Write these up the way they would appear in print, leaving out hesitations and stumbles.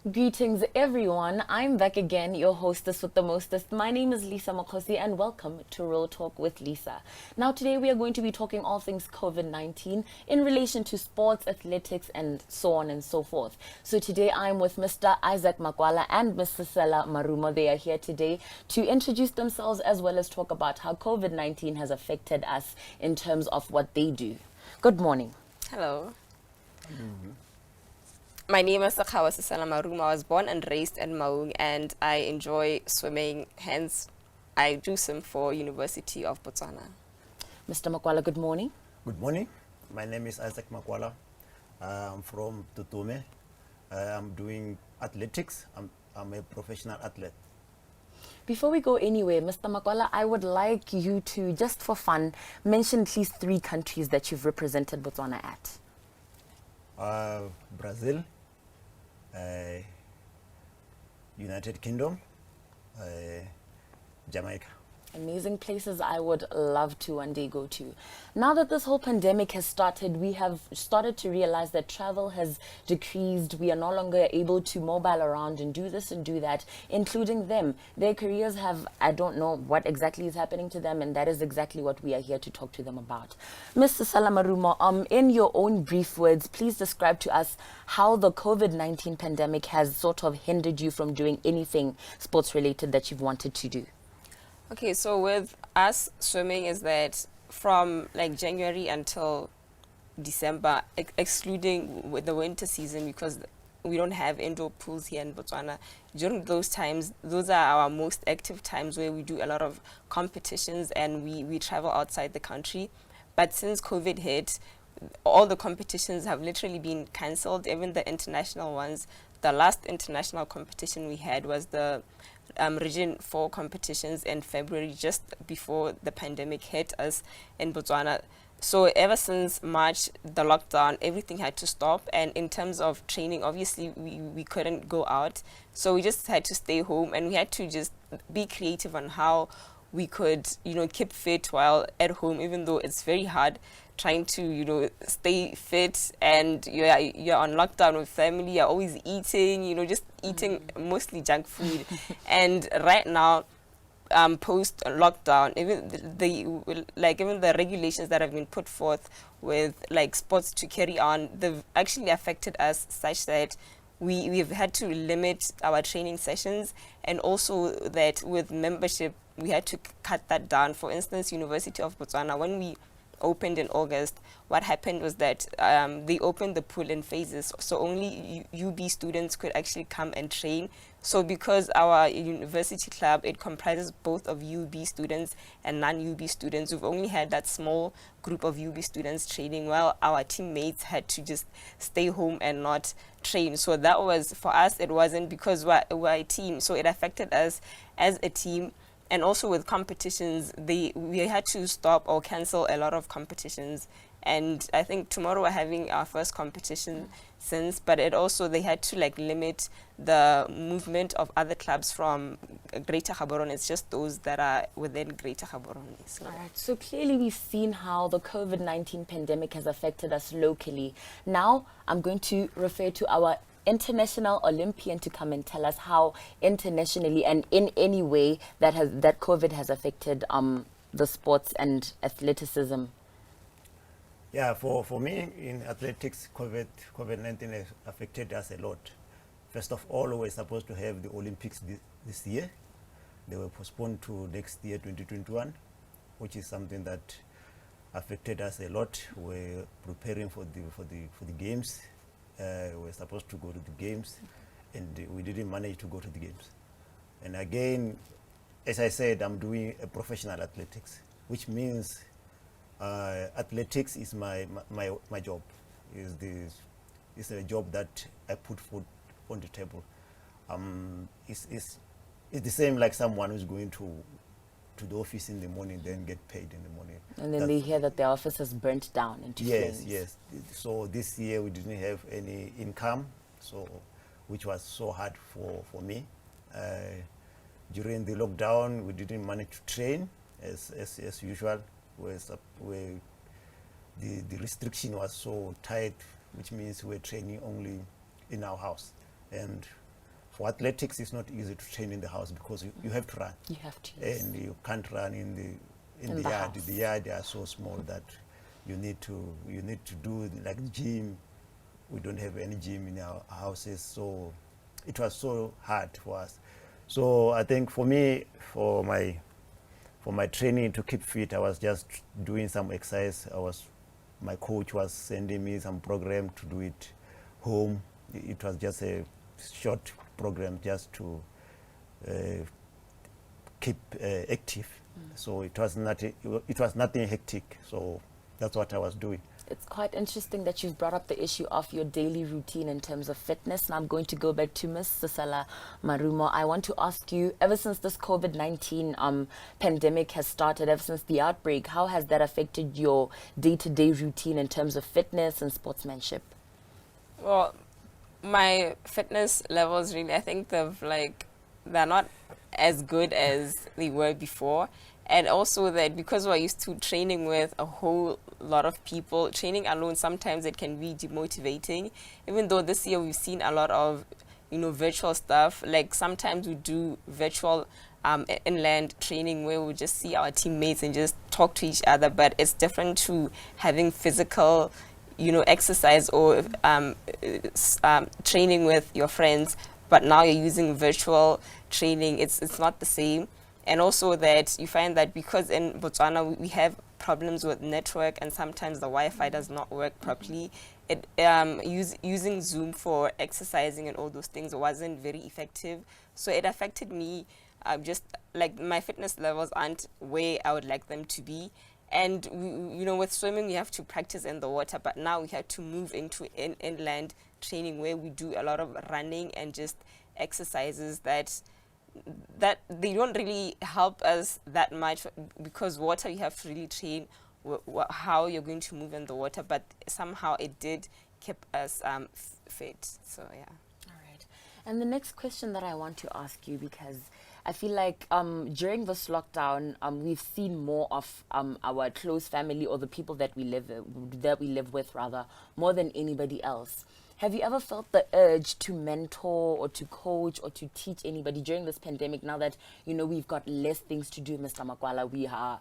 Greetings, everyone. I'm back again, your hostess with the mostest. My name is Lisa Makosi, and welcome to Real Talk with Lisa. Now, today we are going to be talking all things COVID-19 in relation to sports, athletics, and so on and so forth. So today I'm with Mr. Isaac MAKWALA and Ms. Seselamarumo. They are here today to introduce themselves as well as talk about how COVID-19 has affected us in terms of what they do. Good morning. Hello. My name is Sekgabo Seselamarumo. I was born and raised in Maung, and I enjoy swimming. Hence, I do swim for University of Botswana. Mr. MAKWALA, good morning. Good morning. My name is Isaac MAKWALA. I'm from Tutume. I'm doing athletics. I'm a professional athlete. Before we go anywhere, Mr. MAKWALA, I would like you to, just for fun, mention at least 3 countries that you've represented Botswana at. Brazil, United Kingdom, Jamaica. Amazing places I would love to one day go to. Now that this whole pandemic has started, we have started to realize that travel has decreased. We are no longer able to mobile around and do this and do that, including them. Their careers have, I don't know what exactly is happening to them, and that is exactly what we are here to talk to them about. Mr. Seselamarumo, in your own brief words, please describe to us how the COVID-19 pandemic has sort of hindered you from doing anything sports related that you've wanted to do. Okay, so with us, swimming is that from like January until December, excluding with the winter season, because we don't have indoor pools here in Botswana. During those times, those are our most active times where we do a lot of competitions and we travel outside the country. But since COVID hit, all the competitions have literally been cancelled, even the international ones. The last international competition we had was the Region 4 competitions in February, just before the pandemic hit us in Botswana. So ever since March, the lockdown, everything had to stop. And in terms of training, obviously we couldn't go out. So we just had to stay home, and we had to just be creative on how we could, keep fit while at home, even though it's very hard trying to, stay fit, and you're on lockdown with family, you're always eating, just eating mostly junk food. And right now, post lockdown, even the regulations that have been put forth with like sports to carry on, they've actually affected us such that we've had to limit our training sessions, and also that with membership we had to cut that down. For instance, University of Botswana, when we opened in August, what happened was that they opened the pool in phases, so only UB students could actually come and train. So because our university club, it comprises both of UB students and non-UB students, we've only had that small group of UB students training, while our teammates had to just stay home and not train. So that was, for us, it wasn't, because we're a team, so it affected us as a team. And also with competitions, we had to stop or cancel a lot of competitions. And I think tomorrow we're having our first competition since, but they had to limit the movement of other clubs from Greater Gaborone. It's just those that are within Greater Gaborone. So. All right, so clearly we've seen how the COVID-19 pandemic has affected us locally. Now I'm going to refer to our international Olympian to come and tell us how internationally and in any way that COVID has affected the sports and athleticism. Yeah, for me in athletics, COVID-19 has affected us a lot. First of all, we were supposed to have the Olympics this year. They were postponed to next year, 2021, which is something that affected us a lot. We're preparing for the games. We're supposed to go to the games, and we didn't manage to go to the games. And again, as I said, I'm doing a professional athletics, which means athletics is my job. It's a job that I put food on the table. It's the same like someone who's going to the office in the morning, then get paid in the morning. And then they hear that their office is burnt down into flames. Yes. So this year we didn't have any income, so which was so hard for me. During the lockdown, we didn't manage to train as usual. Where the restriction was so tight, which means we're training only in our house. And for athletics, it's not easy to train in the house because you have to run. You have to. Yes. And you can't run in the the yard. house. The yard are so small that you need to do like gym. We don't have any gym in our houses, so it was so hard for us. So I think for me, for my training to keep fit, I was just doing some exercise. My coach was sending me some program to do it home. It was just a short program just to keep active. So it was nothing hectic. So that's what I was doing. It's quite interesting that you've brought up the issue of your daily routine in terms of fitness. And I'm going to go back to Ms. Seselamarumo. I want to ask you, ever since this COVID-19 pandemic has started, ever since the outbreak, how has that affected your day-to-day routine in terms of fitness and sportsmanship? Well, my fitness levels really, I think they're not as good as they were before. And also that because we're used to training with a whole lot of people, training alone, sometimes it can be demotivating. Even though this year we've seen a lot of, virtual stuff. Like sometimes we do virtual inland training where we just see our teammates and just talk to each other. But it's different to having physical, exercise or training with your friends. But now you're using virtual training. It's not the same. And also that you find that because in Botswana we have problems with network and sometimes the Wi-Fi does not work properly, using Zoom for exercising and all those things wasn't very effective. So it affected me, just like my fitness levels aren't where I would like them to be. And, with swimming we have to practice in the water, but now we have to move into inland training where we do a lot of running and just exercises that they don't really help us that much, because water you have to really train how you're going to move in the water, but somehow it did keep us fit. So yeah. All right. And the next question that I want to ask you, because I feel like during this lockdown, we've seen more of our close family or the people that we live with rather, more than anybody else. Have you ever felt the urge to mentor or to coach or to teach anybody during this pandemic, now that, we've got less things to do, Mr. MAKWALA? We are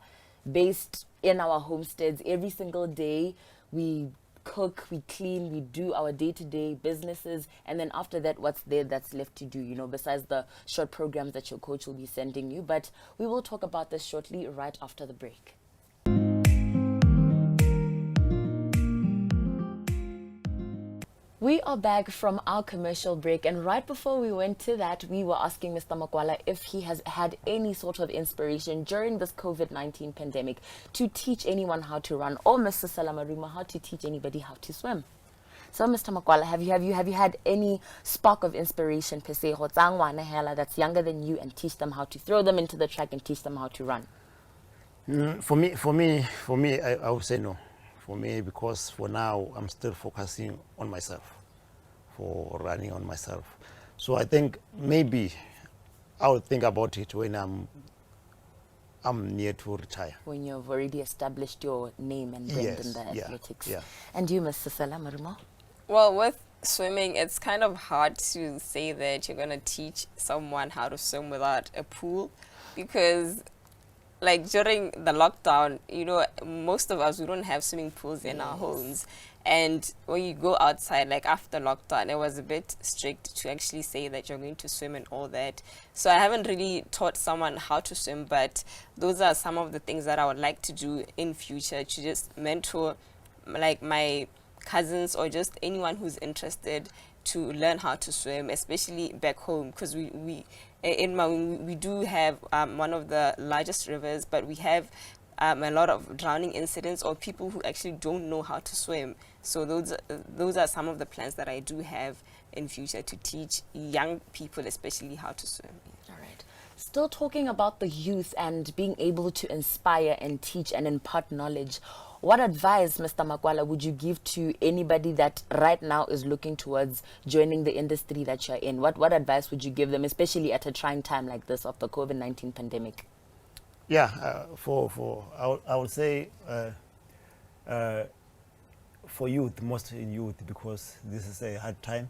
based in our homesteads every single day. We cook, we clean, we do our day-to-day businesses. And then after that, what's there that's left to do, besides the short programs that your coach will be sending you? But we will talk about this shortly, right after the break. We are back from our commercial break, and right before we went to that, we were asking Mr. MAKWALA if he has had any sort of inspiration during this COVID-19 pandemic to teach anyone how to run, or Ms. Seselamarumo, how to teach anybody how to swim. So, Mr. MAKWALA, have you had any spark of inspiration per se, that's younger than you, and teach them how to throw them into the track and teach them how to run? For me, I would say no. For me, because for now, I'm still focusing on myself, for running on myself. So I think maybe I will think about it when I'm near to retire. When you've already established your name and brand Yes, in the yeah, athletics. yeah. And you, Ms. Seselamarumo? Well, with swimming, it's kind of hard to say that you're going to teach someone how to swim without a pool, because like during the lockdown, most of us, we don't have swimming pools in our homes. And when you go outside, like after lockdown, it was a bit strict to actually say that you're going to swim and all that. So I haven't really taught someone how to swim, but those are some of the things that I would like to do in future, to just mentor like my cousins or just anyone who's interested to learn how to swim, especially back home, because we do have one of the largest rivers, but we have a lot of drowning incidents or people who actually don't know how to swim. So those are some of the plans that I do have in future, to teach young people especially how to swim. All right. Still talking about the youth and being able to inspire and teach and impart knowledge, what advice, Mr. MAKWALA, would you give to anybody that right now is looking towards joining the industry that you're in? What advice would you give them, especially at a trying time like this of the COVID-19 pandemic? Yeah, I would say for youth, mostly youth, because this is a hard time.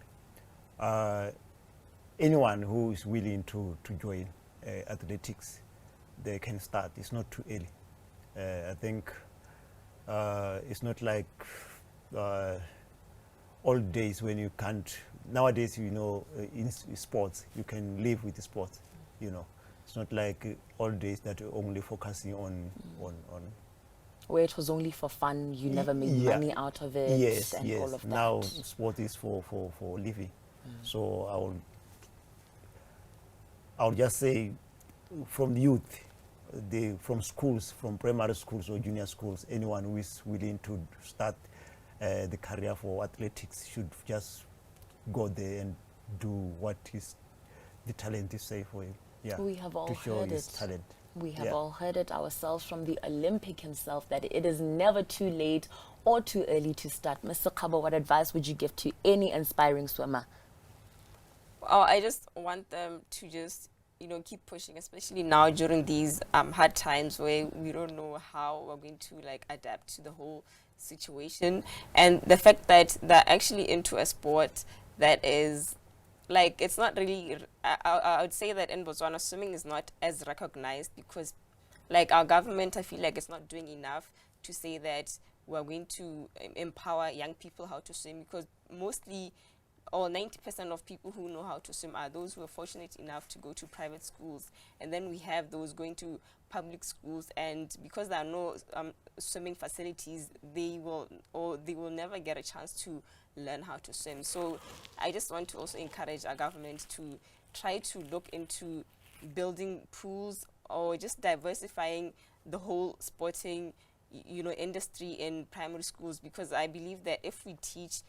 anyone who is willing to join athletics, they can start. It's not too early. I think it's not like old days when you can't. Nowadays, you know, in sports, you can live with the sports. You know, it's not like old days that you're only focusing on Where it was only for fun, you never made Yeah. money out of it, Yes, and yes. all of that. Now sport is for living. So I'll just say, from the youth, from schools, from primary schools or junior schools, anyone who is willing to start the career for athletics should just go there and do what is the talent is say for him. Yeah, We have all to show heard his it. talent. We have Yeah. all heard it ourselves from the Olympic himself that it is never too late or too early to start. Mr. Sekgabo, what advice would you give to any inspiring swimmer? Oh, I just want them to just, keep pushing, especially now during these hard times where we don't know how we're going to like adapt to the whole situation. And the fact that they're actually into a sport that is like, it's not really, I would say that in Botswana, swimming is not as recognized because like our government, I feel like it's not doing enough to say that we're going to empower young people how to swim, because mostly or 90% of people who know how to swim are those who are fortunate enough to go to private schools, and then we have those going to public schools, and because there are no swimming facilities, they will never get a chance to learn how to swim. So I just want to also encourage our government to try to look into building pools or just diversifying the whole sporting industry in primary schools, because I believe that if we teach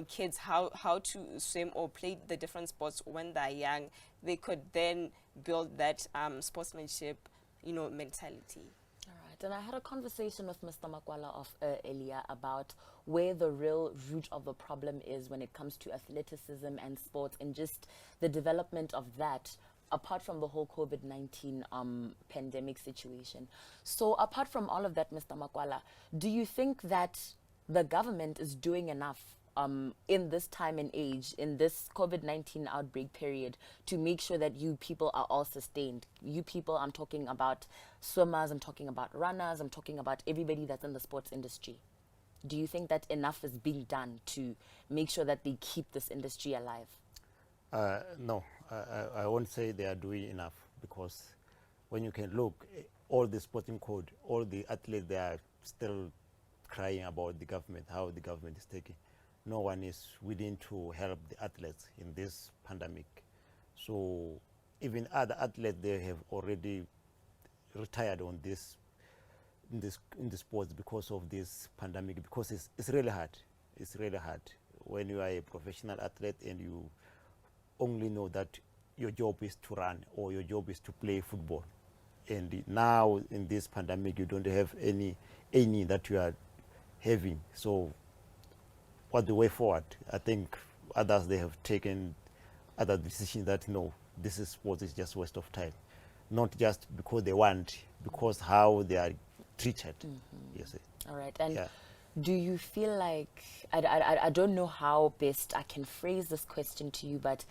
kids how to swim or play the different sports when they're young, they could then build that sportsmanship mentality. All right, and I had a conversation with Mr. MAKWALA earlier about where the real root of the problem is when it comes to athleticism and sports and just the development of that, apart from the whole COVID-19 pandemic situation. So apart from all of that, Mr. MAKWALA, do you think that the government is doing enough in this time and age, in this COVID-19 outbreak period, to make sure that you people are all sustained? You people, I'm talking about swimmers, I'm talking about runners, I'm talking about everybody that's in the sports industry. Do you think that enough is being done to make sure that they keep this industry alive? No, I won't say they are doing enough, because when you can look, all the sporting code, all the athletes, they are still crying about the government, how the government is taking. No one is willing to help the athletes in this pandemic. So even other athletes, they have already retired on this in the sports because of this pandemic, because it's really hard. It's really hard when you are a professional athlete and you only know that your job is to run or your job is to play football. And now in this pandemic, you don't have any that you are having. So what the way forward? I think others, they have taken other decisions that no, this is sport is just waste of time. Not just because they want, because how they are treated. Yes. All right, and Yeah. do you feel like, I don't know how best I can phrase this question to you, but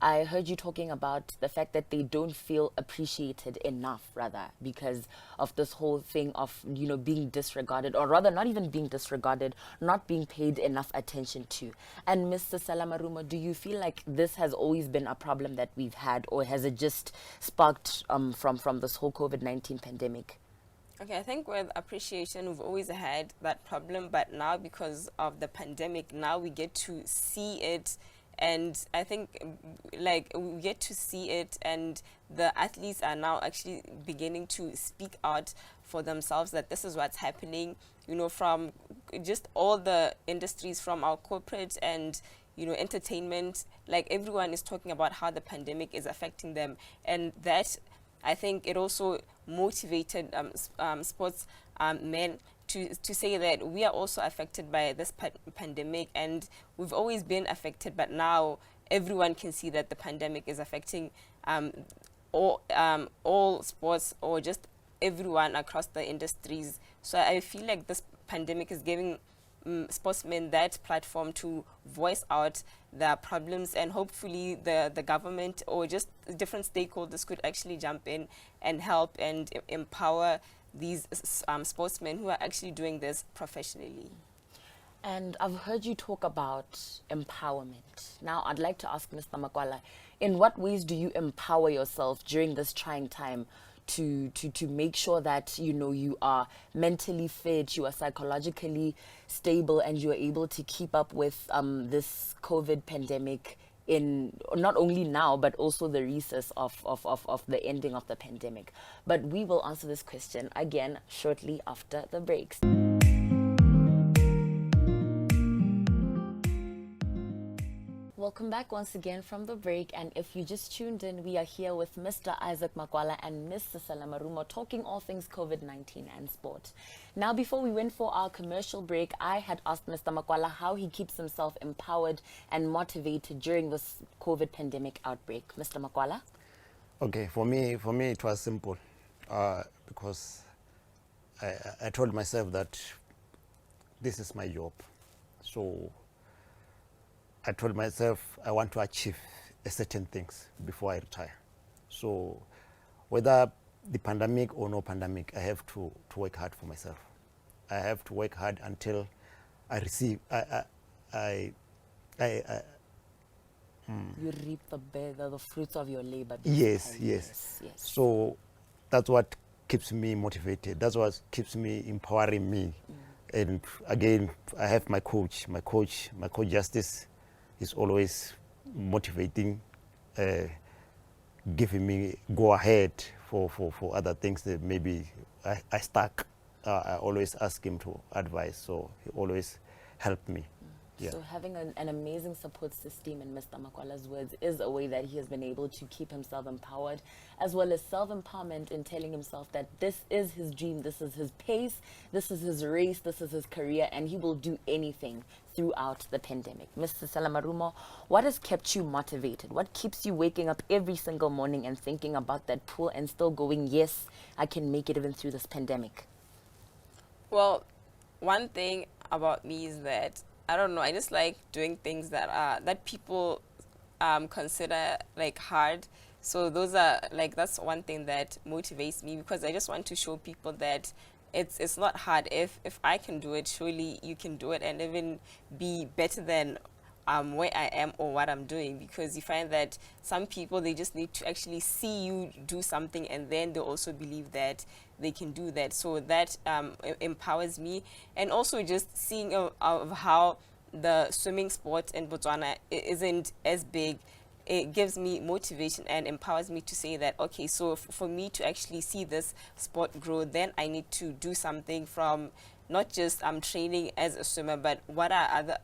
I heard you talking about the fact that they don't feel appreciated enough, rather, because of this whole thing of, being disregarded, or rather not even being disregarded, not being paid enough attention to. And Mr. Seselamarumo, do you feel like this has always been a problem that we've had, or has it just sparked from this whole COVID-19 pandemic? Okay, I think with appreciation, we've always had that problem, but now because of the pandemic, now we get to see it. And I think like we get to see it, and the athletes are now actually beginning to speak out for themselves that this is what's happening, from just all the industries, from our corporate and entertainment. Like everyone is talking about how the pandemic is affecting them, and that, I think, it also motivated sports men to say that we are also affected by this pandemic, and we've always been affected, but now everyone can see that the pandemic is affecting all sports, or just everyone across the industries. So I feel like this pandemic is giving sportsmen that platform to voice out their problems, and hopefully the government or just different stakeholders could actually jump in and help and empower these sportsmen who are actually doing this professionally. And I've heard you talk about empowerment. Now, I'd like to ask Mr. Makwala, in what ways do you empower yourself during this trying time to make sure that, you know, you are mentally fit, you are psychologically stable, and you are able to keep up with this COVID pandemic in not only now, but also the recess of the ending of the pandemic? But we will answer this question again shortly after the breaks. Welcome back once again from the break, and if you just tuned in, we are here with Mr. Isaac Makwala and Ms. Seselamarumo talking all things COVID-19 and sport. Now, before we went for our commercial break, I had asked Mr. Makwala how he keeps himself empowered and motivated during this COVID pandemic outbreak. Mr. Makwala? Okay, for me it was simple, because I told myself that this is my job. So I told myself I want to achieve certain things before I retire. So whether the pandemic or no pandemic, I have to work hard for myself. I have to work hard until I receive, You reap the fruits of your labor. yes. Yes. So that's what keeps me motivated. That's what keeps me empowering me. And again, I have my coach Justice is always motivating, giving me go ahead for other things that maybe I stuck. I always ask him to advise, so he always helped me. Yeah. So having an amazing support system, in Mr. Makwala's words, is a way that he has been able to keep himself empowered, as well as self-empowerment in telling himself that this is his dream, this is his pace, this is his race, this is his career, and he will do anything throughout the pandemic. Mr. Seselamarumo, what has kept you motivated? What keeps you waking up every single morning and thinking about that pool and still going, yes, I can make it even through this pandemic? Well, one thing about me is that I don't know, I just like doing things that people consider like hard. So those are like, that's one thing that motivates me, because I just want to show people that it's not hard. If I can do it, surely you can do it, and even be better than where I am or what I'm doing. Because you find that some people, they just need to actually see you do something, and then they also believe that they can do that. So that empowers me. And also just seeing of how the swimming sport in Botswana isn't as big, it gives me motivation and empowers me to say that, okay, so for me to actually see this sport grow, then I need to do something, from not just training as a swimmer, but what are other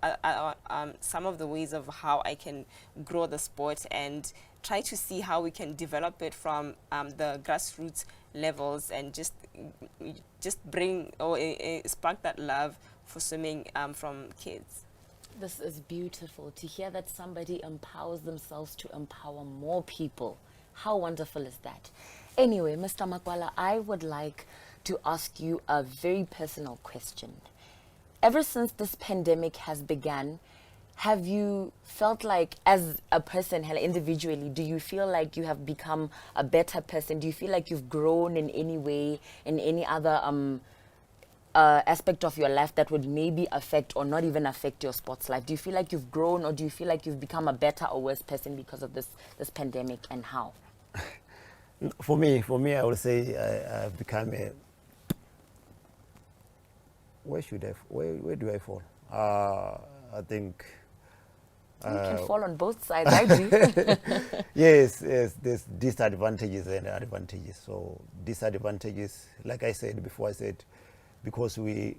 some of the ways of how I can grow the sport, and try to see how we can develop it from the grassroots levels, and just bring or spark that love for swimming from kids. This is beautiful to hear that somebody empowers themselves to empower more people. How wonderful is that? Anyway, Mr. Makwala, I would like to ask you a very personal question. Ever since this pandemic has begun, have you felt like, as a person, individually, do you feel like you have become a better person? Do you feel like you've grown in any way, in any other aspect of your life that would maybe affect or not even affect your sports life? Do you feel like you've grown, or do you feel like you've become a better or worse person because of this pandemic, and how? For me, I would say I've become a. Where do I fall? I think. You can fall on both sides. I do. Yes, there's disadvantages and advantages. So disadvantages, like I said before, because the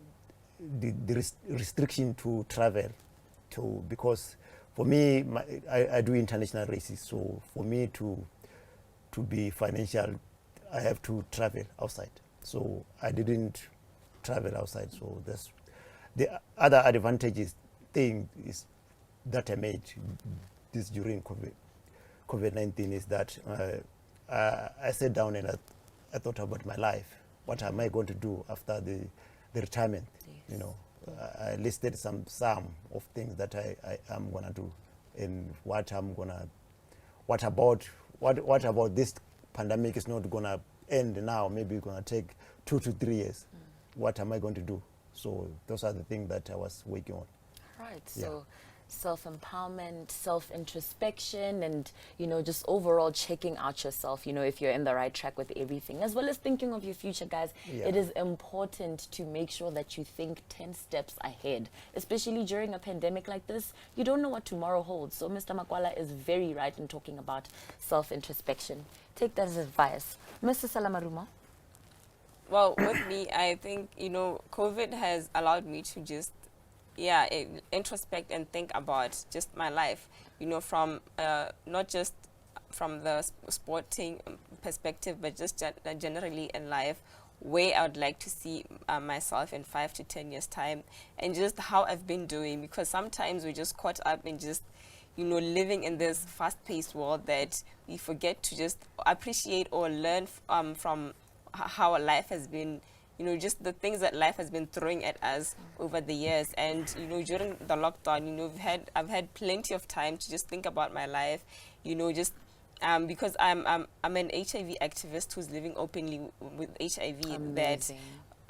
restriction to travel, because for me, I do international races. So for me to be financial, I have to travel outside. So I didn't travel outside. So that's the other advantages thing is that I made this during COVID-19 is that I sat down and I thought about my life. What am I going to do after the retirement? Yes. You know, I listed some of things that I am gonna do, and what about this pandemic is not gonna end now. Maybe it's gonna take 2 to 3 years. What am I going to do? So those are the things that I was working on. Right. So self-empowerment, self-introspection, and, just overall checking out yourself, if you're in the right track with everything, as well as thinking of your future, guys. Yeah. It is important to make sure that you think 10 steps ahead, especially during a pandemic like this. You don't know what tomorrow holds. So Mr. MAKWALA is very right in talking about self-introspection. Take that as advice. Mr. Seselamarumo? Well, with me, I think, COVID has allowed me to just, introspect and think about just my life, from not just from the sporting perspective, but just generally in life, where I would like to see myself in 5 to 10 years' time, and just how I've been doing, because sometimes we're just caught up in just, living in this fast-paced world that we forget to just appreciate or learn from how life has been, just the things that life has been throwing at us over the years. And, during the lockdown, I've had plenty of time to just think about my life, just because I'm an HIV activist who's living openly with HIV. Amazing. That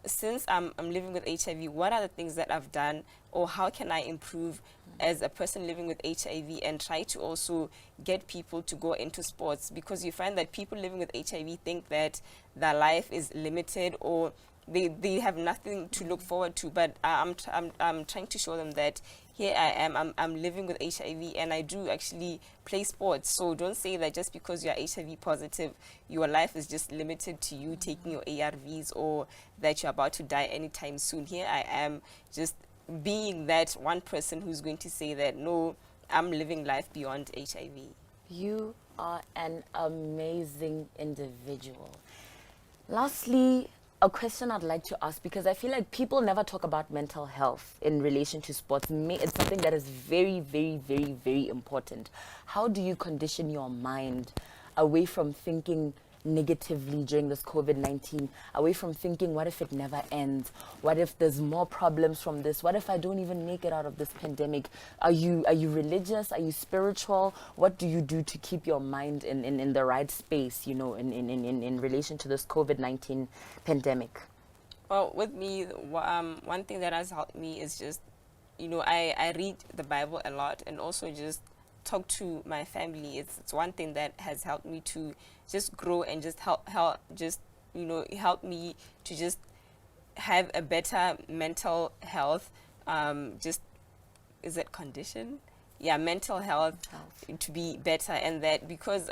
since I'm living with HIV, what are the things that I've done, or how can I improve as a person living with HIV, and try to also get people to go into sports? Because you find that people living with HIV think that their life is limited, or they have nothing to look forward to. But I'm trying to show them that here I am, I'm living with HIV, and I do actually play sports. So don't say that just because you're HIV positive, your life is just limited to you taking your ARVs, or that you're about to die anytime soon. Here I am, just being that one person who's going to say that, no, I'm living life beyond HIV. You are an amazing individual. Lastly, a question I'd like to ask, because I feel like people never talk about mental health in relation to sports. It's something that is very, very, very, very important. How do you condition your mind away from thinking negatively during this COVID-19, away from thinking, what if it never ends? What if there's more problems from this? What if I don't even make it out of this pandemic? Are you religious? Are you spiritual? What do you do to keep your mind in the right space, in relation to this COVID-19 pandemic? Well, with me, one thing that has helped me is just, I read the Bible a lot, and also just talk to my family. It's one thing that has helped me to just grow, and just help me to just have a better mental health. Is it condition? Yeah, mental health to be better. And that, because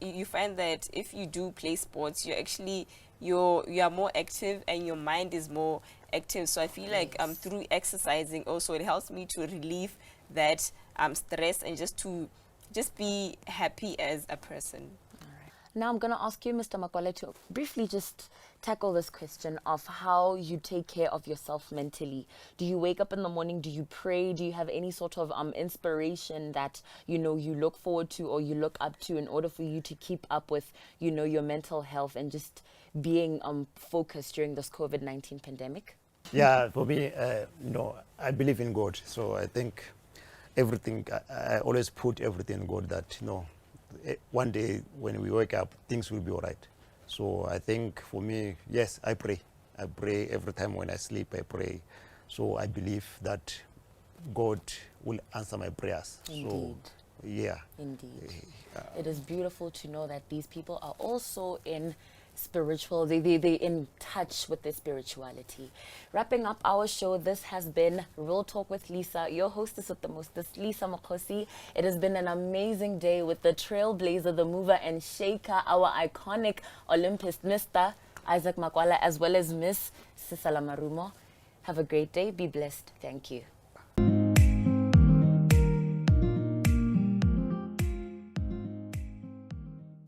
you find that if you do play sports, you are more active, and your mind is more active. So I feel like through exercising also, it helps me to relieve that stress, and just be happy as a person. Now I'm going to ask you, Mr. MAKWALA, to briefly just tackle this question of how you take care of yourself mentally. Do you wake up in the morning? Do you pray? Do you have any sort of inspiration that, you look forward to, or you look up to, in order for you to keep up with, your mental health and just being focused during this COVID-19 pandemic? Yeah, for me, I believe in God. So I think everything, I always put everything in God, that, one day when we wake up, things will be all right. So I think for me, yes, I pray. I pray every time when I sleep, I pray. So I believe that God will answer my prayers. Indeed. So, yeah. Indeed. It is beautiful to know that these people are also in spiritual, they're in touch with their spirituality. Wrapping up our show, this has been Real Talk with Lisa, your hostess with the most, this Lisa Mokhosi. It has been an amazing day with the trailblazer, the mover and shaker, our iconic Olympist, Mr. Isaac MAKWALA, as well as Miss Seselamarumo. Have a great day. Be blessed. Thank you.